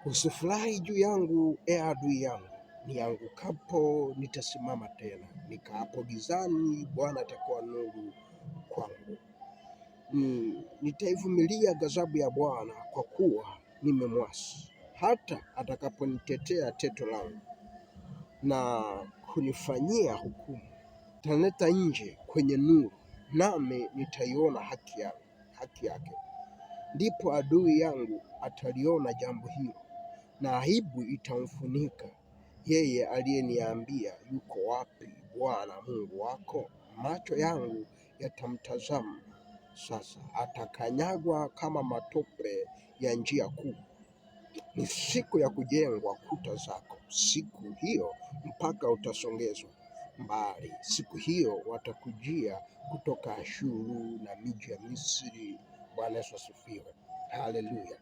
Usifurahi juu yangu, adui yangu, niangukapo nitasimama tena, nikaapo gizani, Bwana atakuwa nuru kwangu. Nitaivumilia ghadhabu ya Bwana, kwa kuwa nimemwasi, hata atakaponitetea teto langu na kunifanyia hukumu. Atanileta nje kwenye nuru, nami nitaiona haki yake. Ndipo adui yangu ataliona jambo hilo, na aibu itamfunika. Yeye aliyeniambia, yuko wapi Bwana Mungu wako? Macho yangu yatamtazama sasa. Atakanyagwa kama matope ya njia kuu. Ni siku ya kujengwa kuta zako. Siku hiyo mpaka utasongezwa mbali. Siku hiyo watakujia kutoka Ashuru na miji ya Misri. Bwana Yesu asifiwe. Haleluya.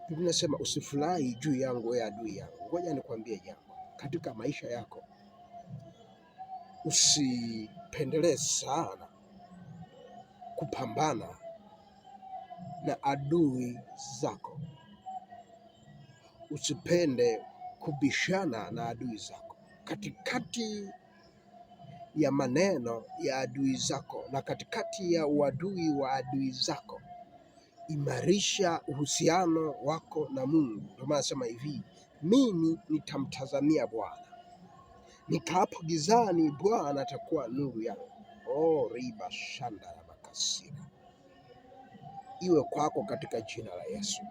Biblia inasema usifurahi juu yangu, wewe adui yangu. Ngoja nikwambie jambo katika maisha yako, usipendelee sana kupambana na adui zako. Usipende kubishana na adui zako. Katikati ya maneno ya adui zako na katikati ya uadui wa adui zako, imarisha uhusiano wako na Mungu. Ndio maana nasema hivi, mimi nitamtazamia Bwana, nikaapo gizani, Bwana atakuwa nuru yangu. Riba shanda la makasira iwe kwako katika jina la Yesu.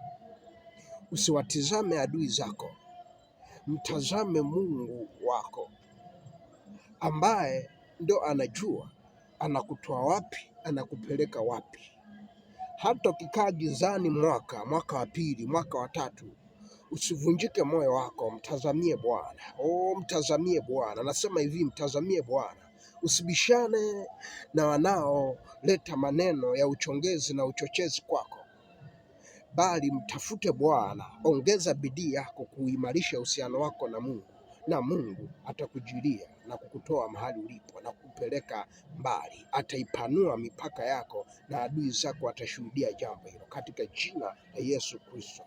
Usiwatizame adui zako, mtazame Mungu wako ambaye ndo anajua anakutoa wapi, anakupeleka wapi. Hata ukikaa gizani mwaka wa pili, mwaka wa tatu, usivunjike moyo wako, mtazamie Bwana. Mtazamie Bwana. Nasema hivi, mtazamie Bwana. Usibishane na wanaoleta maneno ya uchongezi na uchochezi kwako, bali mtafute Bwana. Ongeza bidii yako kuimarisha uhusiano wako na Mungu, na Mungu atakujilia na kukutoa mahali ulipo na kupeleka mbali. Ataipanua mipaka yako na adui zako atashuhudia jambo hilo katika jina la Yesu Kristo.